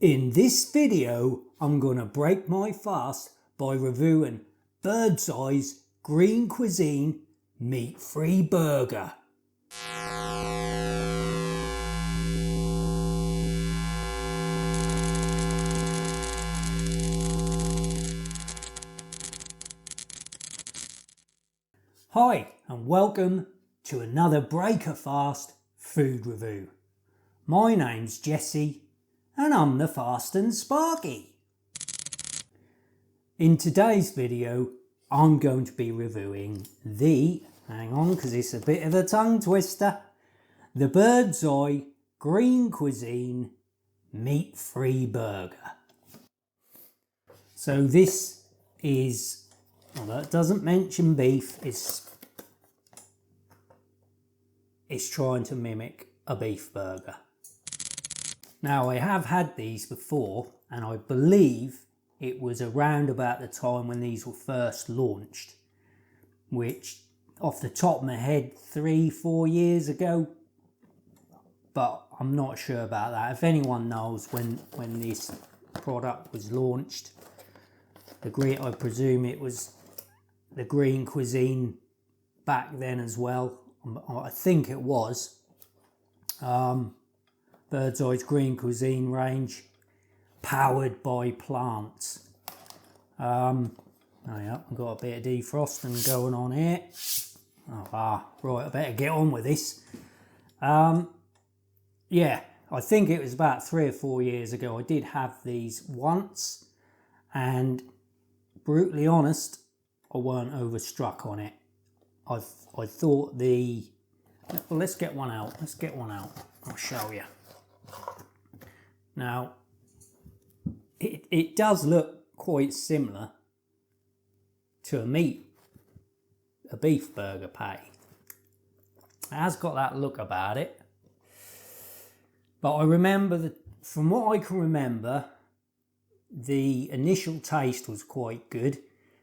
In this video, I'm gonna break my fast by reviewing Bird's Eye's Green Cuisine meat-free burger. Hi and welcome to another Break a Fast food review. My name's Jesse and I'm the Fast and Sparky. In today's video I'm going to be reviewing hang on because it's a bit of a tongue twister, the Bird's Eye Green Cuisine meat-free burger. So this is, although it doesn't mention beef, it's trying to mimic a beef burger. Now I have had these before and I believe it was around about the time when these were first launched, which off the top of my head 3-4 years ago, but I'm not sure about that. If anyone knows when this product was launched, I presume it was the Green Cuisine back then as well. I think it was. Bird's Eye's Green Cuisine range, powered by plants. Oh yeah, I've got a bit of defrosting going on here. Right, I better get on with this. Yeah, I think it was about 3 or 4 years ago. I did have these once, and brutally honest, I weren't overstruck on it. I thought well, let's get one out. I'll show you. Now, it does look quite similar to a beef burger patty. It has got that look about it. But I remember from what I can remember, the initial taste was quite good.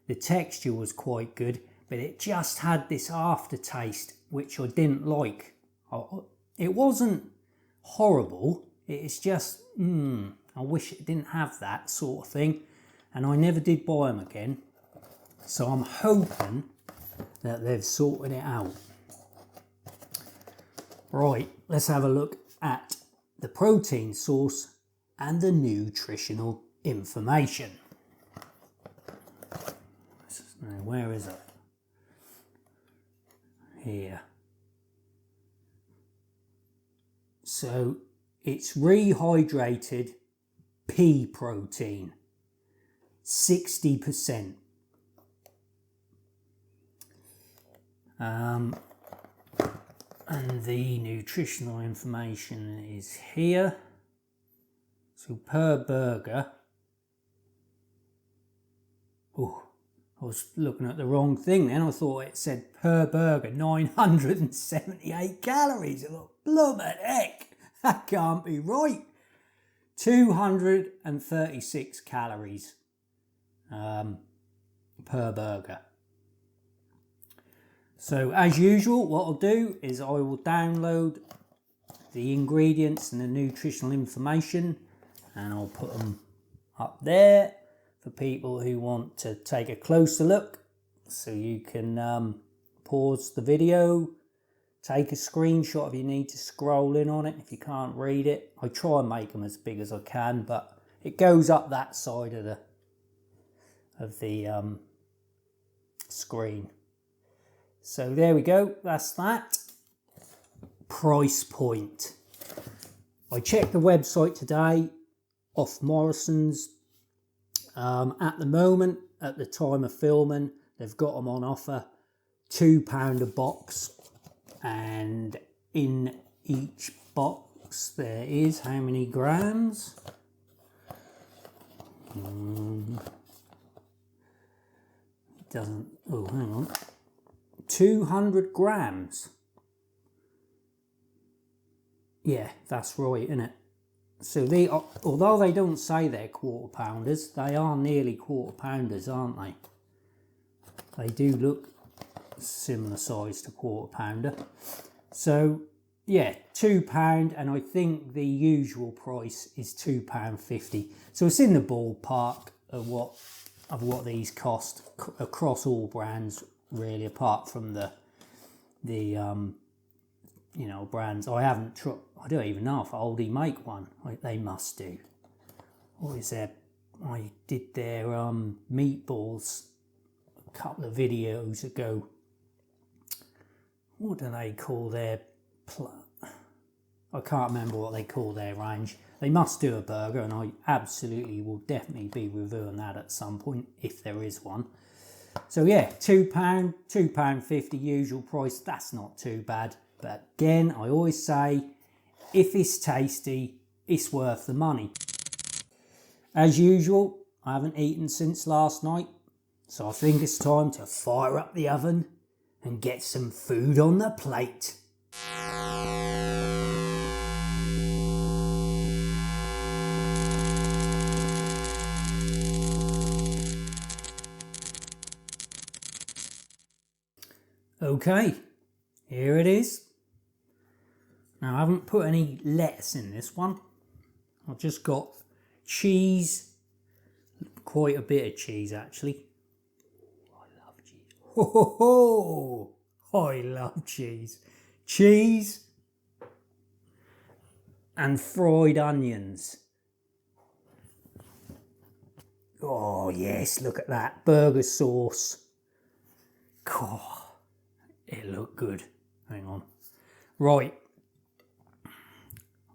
The texture was quite good, but it just had this aftertaste which I didn't like. It wasn't horrible. It's just, I wish it didn't have that sort of thing. And I never did buy them again. So I'm hoping that they've sorted it out. Right, let's have a look at the protein source and the nutritional information. Now, where is it? Here. So it's rehydrated pea protein, 60%. And the nutritional information is here. So per burger, oh, I was looking at the wrong thing then. I thought it said per burger 978 calories. I thought, blooming heck, that can't be right. 236 calories per burger. So as usual, what I'll do is I will download the ingredients and the nutritional information and I'll put them up there for people who want to take a closer look. So you can pause the video, take a screenshot if you need to scroll in on it if you can't read it. I try and make them as big as I can, but it goes up that side of the screen. So there we go, that's that. Price point. I checked the website today off Morrison's. At the moment, at the time of filming, they've got them on offer, £2 a box. And in each box there is how many grams? It doesn't, oh hang on, 200 grams. Yeah, that's right, isn't it? So although they don't say they're quarter pounders, they are nearly quarter pounders, aren't they? They do look similar size to quarter pounder. So yeah, £2, and I think the usual price is £2.50. So it's in the ballpark of what these cost across all brands, really, apart from the you know, brands. I don't even know if Aldi make one. They must do. What is there? I did their meatballs a couple of videos ago. What do they call their? I can't remember what they call their range. They must do a burger, and I absolutely will definitely be reviewing that at some point if there is one. So yeah, £2, £2.50 usual price. That's not too bad. But again, I always say, if it's tasty, it's worth the money. As usual, I haven't eaten since last night, so I think it's time to fire up the oven and get some food on the plate. Okay, here it is. Now, I haven't put any lettuce in this one. I've just got cheese, quite a bit of cheese actually. I love cheese. Ho ho ho! I love cheese. Cheese and fried onions. Oh yes, look at that burger sauce. Oh, it looked good. Hang on. Right.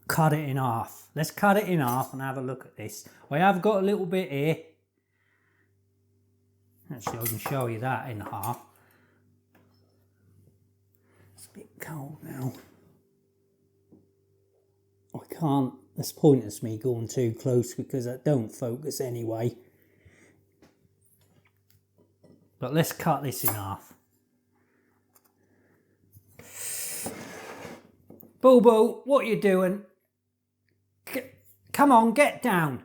Cut it in half. Let's cut it in half and have a look at this. I have got a little bit here. Actually, I can show you that in half. It's a bit cold now. I can't, it's pointless me going too close because I don't focus anyway. But let's cut this in half. Bobo, what are you doing? Come on, get down.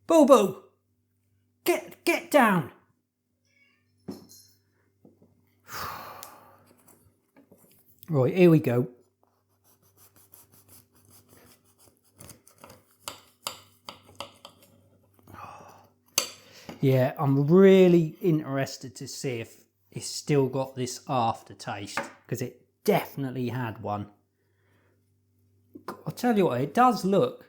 Bobo, get down. Right, here we go. Yeah, I'm really interested to see if it's still got this aftertaste, because it definitely had one. I'll tell you what, it does look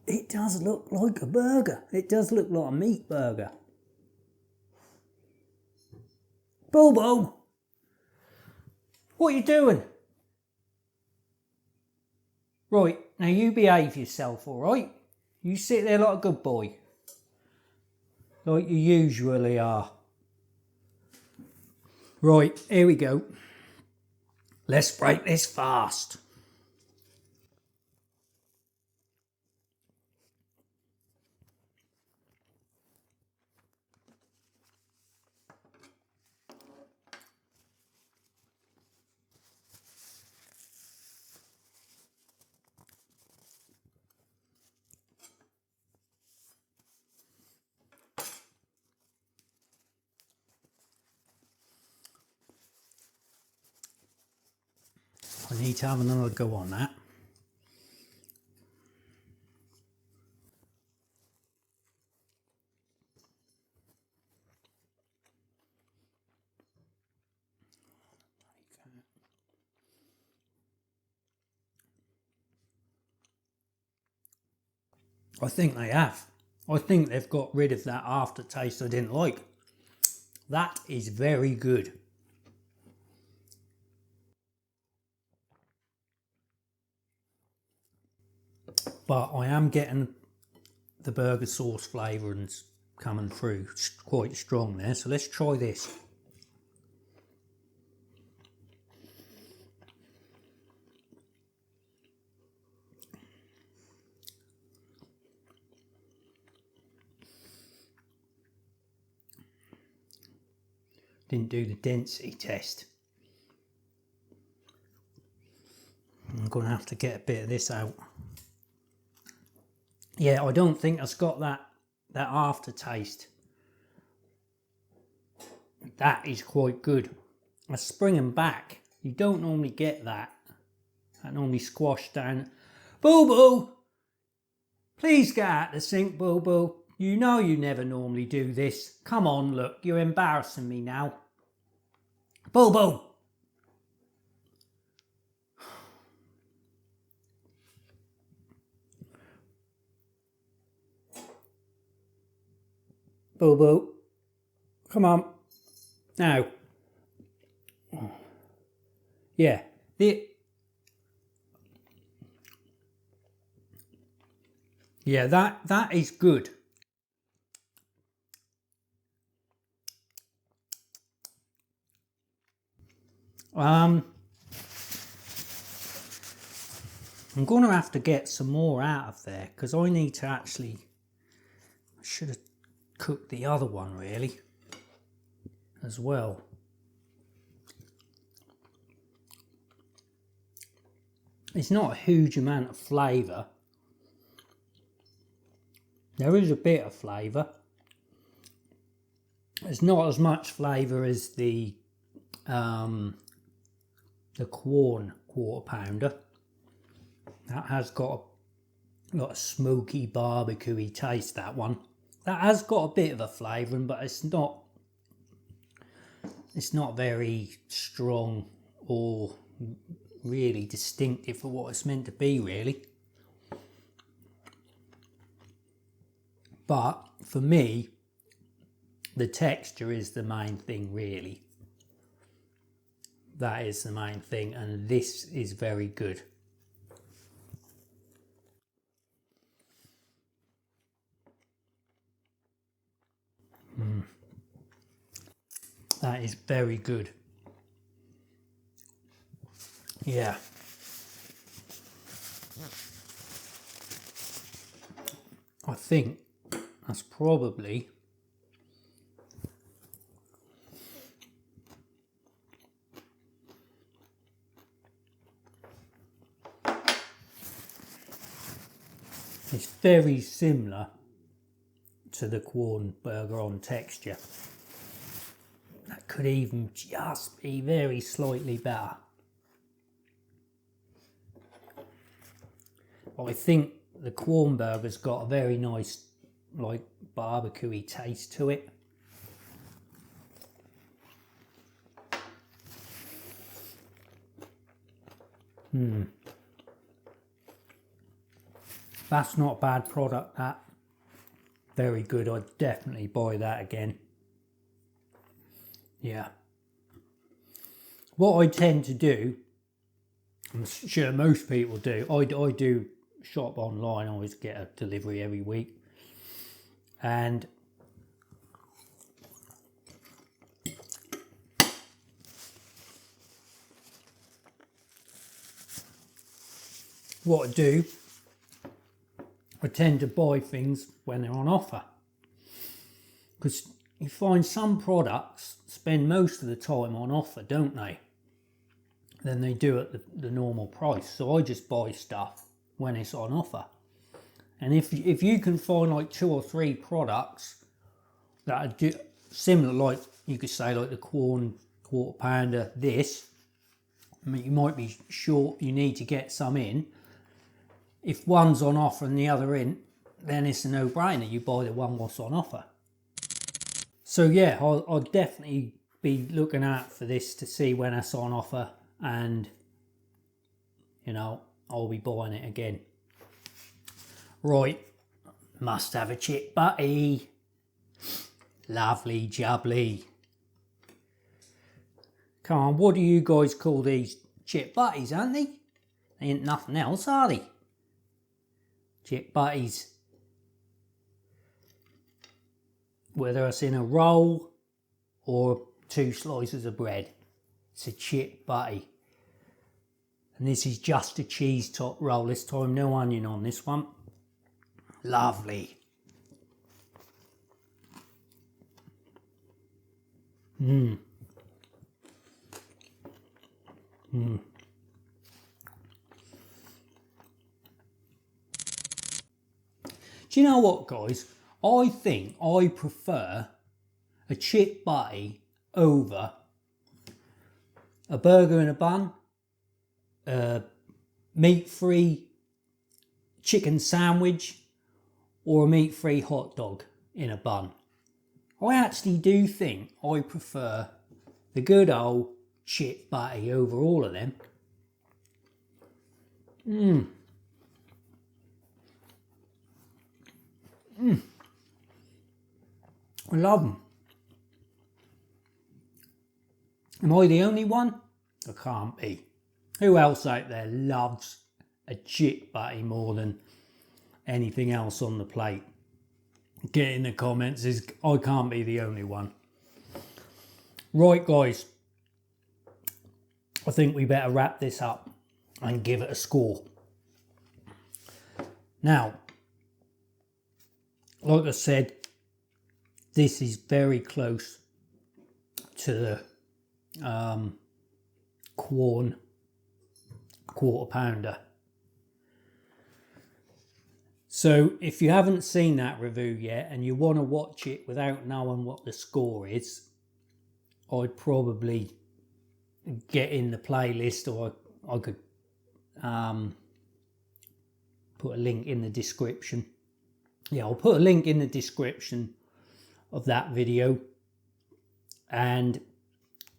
like a burger. It does look like a meat burger. Bobo, what are you doing? Right, now you behave yourself, all right? You sit there like a good boy. Like you usually are. Right, here we go. Let's break this fast. I need to have another go on that. I think they have. I think they've got rid of that aftertaste I didn't like. That is very good. But I am getting the burger sauce flavour and coming through quite strong there. So let's try this. Didn't do the density test. I'm going to have to get a bit of this out. Yeah, I don't think it's got that aftertaste. That is quite good. A spring and back. You don't normally get that. That normally squashed down. Boo Boo! Please get out the sink, Boo Boo. You know you never normally do this. Come on, look, you're embarrassing me now. Boo Boo! Boo Boo. Come on. Now. Yeah. Yeah, that is good. I'm going to have to get some more out of there because I need to actually, I should have cooked the other one really as well. It's not a huge amount of flavour. There is a bit of flavour. It's not as much flavour as the Quorn quarter pounder. That has got a smoky barbecue-y taste, that one. That has got a bit of a flavouring, but it's not very strong or really distinctive for what it's meant to be, really. But for me, the texture is the main thing, really. That is the main thing, and this is very good. That is very good. Yeah. I think that's probably it's very similar to the Quorn burger on texture. That could even just be very slightly better. I think the Quorn burger's got a very nice, like, barbecue-y taste to it. That's not a bad product, that. Very good. I'd definitely buy that again. Yeah. What I tend to do, I'm sure most people do, I do shop online. I always get a delivery every week. And what I do, I tend to buy things when they're on offer, because you find some products spend most of the time on offer, don't they, than they do at the normal price. So I just buy stuff when it's on offer, and if you can find like 2 or 3 products that are similar, like you could say like the Quorn quarter pounder, this, I mean, you might be short, you need to get some in. If one's on offer and the other in, then it's a no-brainer. You buy the one what's on offer. So yeah, I'll definitely be looking out for this to see when it's on offer, and you know, I'll be buying it again. Right, must have a chip butty. Lovely jubbly. Come on, what do you guys call these? Chip butties, aren't they? They ain't nothing else, are they? Chip butties. Whether it's in a roll or 2 slices of bread, it's a chip butty. And this is just a cheese top roll this time, no onion on this one. Lovely. Do you know what, guys? I think I prefer a chip butty over a burger in a bun, a meat-free chicken sandwich, or a meat-free hot dog in a bun. I actually do think I prefer the good old chip butty over all of them. I love them. Am I the only one? I can't be. Who else out there loves a chip butty more than anything else on the plate? Get in the comments. I can't be the only one. Right, guys. I think we better wrap this up and give it a score. Now, like I said, this is very close to the Quorn quarter pounder. So if you haven't seen that review yet and you want to watch it without knowing what the score is, I'd probably get in the playlist, or I could put a link in the description. Yeah, I'll put a link in the description of that video, and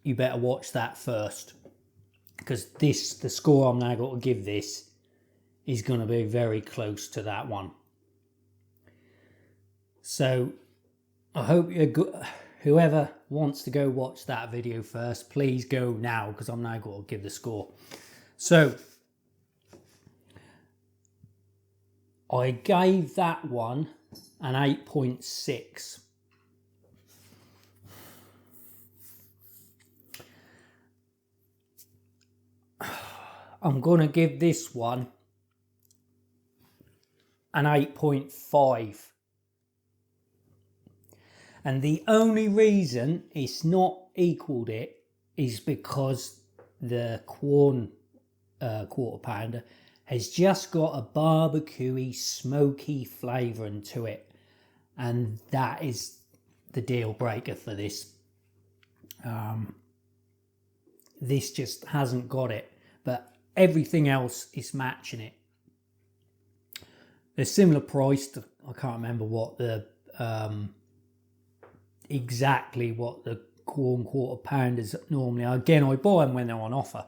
you better watch that first, because the score I'm now going to give this is going to be very close to that one. So I hope you're good. Whoever wants to go watch that video first, please go now, because I'm now going to give the score. So I gave that one an 8.6. I'm going to give this one an 8.5. And the only reason it's not equaled it is because the Quorn quarter pounder has just got a barbecuey, smoky flavouring to it. And that is the deal breaker for this. This just hasn't got it. But everything else is matching it. They're similar priced. I can't remember what the exactly what the Quorn quarter pounders normally are. Again, I buy them when they're on offer,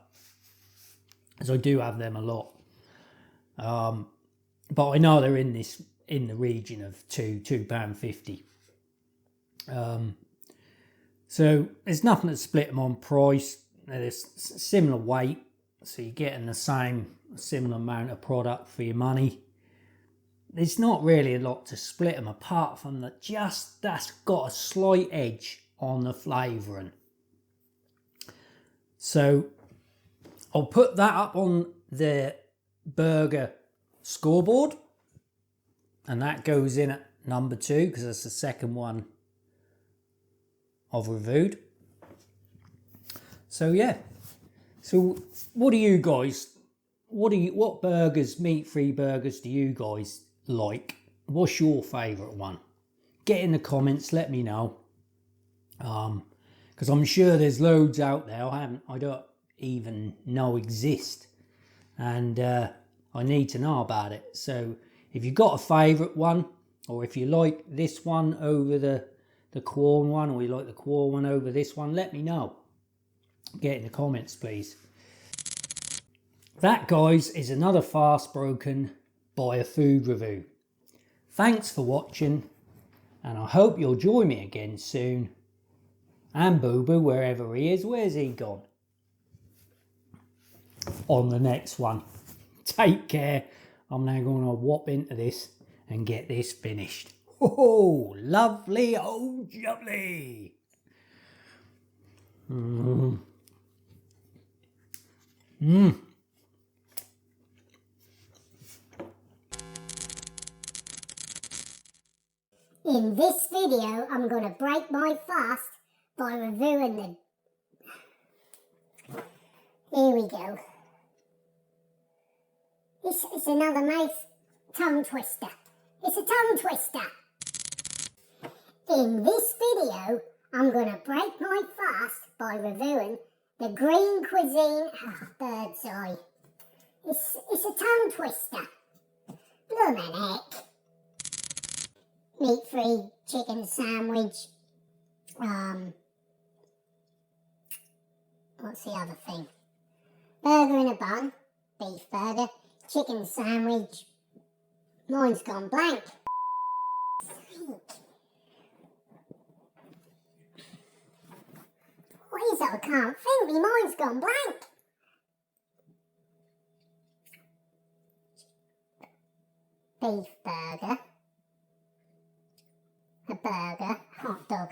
as I do have them a lot. But I know they're in the region of £2.50. So there's nothing to split them on price. They're similar weight, so you're getting the similar amount of product for your money. There's not really a lot to split them, apart from that that's got a slight edge on the flavouring. So I'll put that up on the burger scoreboard, and that goes in at number 2, because that's the second one I've reviewed. So yeah, so what do you guys, what burgers, meat-free burgers do you guys like? What's your favourite one? Get in the comments, let me know, because I'm sure there's loads out there I don't even know exist, and I need to know about it. So if you've got a favourite one, or if you like this one over the Quorn one, or you like the Quorn one over this one, let me know. Get in the comments, please. That, guys, is another fast broken by a food review. Thanks for watching, and I hope you'll join me again soon. And Boo Boo, wherever he is, where's he gone? On the next one. Take care. I'm now going to whop into this and get this finished. Oh, lovely, oh, jubbly. In this video, I'm going to break my fast by reviewing the... Here we go. It's another nice tongue twister. It's a tongue twister. In this video, I'm going to break my fast by reviewing the green cuisine. Bird's eye. It's a tongue twister. Bloomin' heck. Meat-free chicken sandwich. What's the other thing? Burger in a bun. Beef burger. Chicken sandwich. Mine's gone blank. What is it? I can't think. My mind's gone blank. Beef burger. A burger. Hot dog.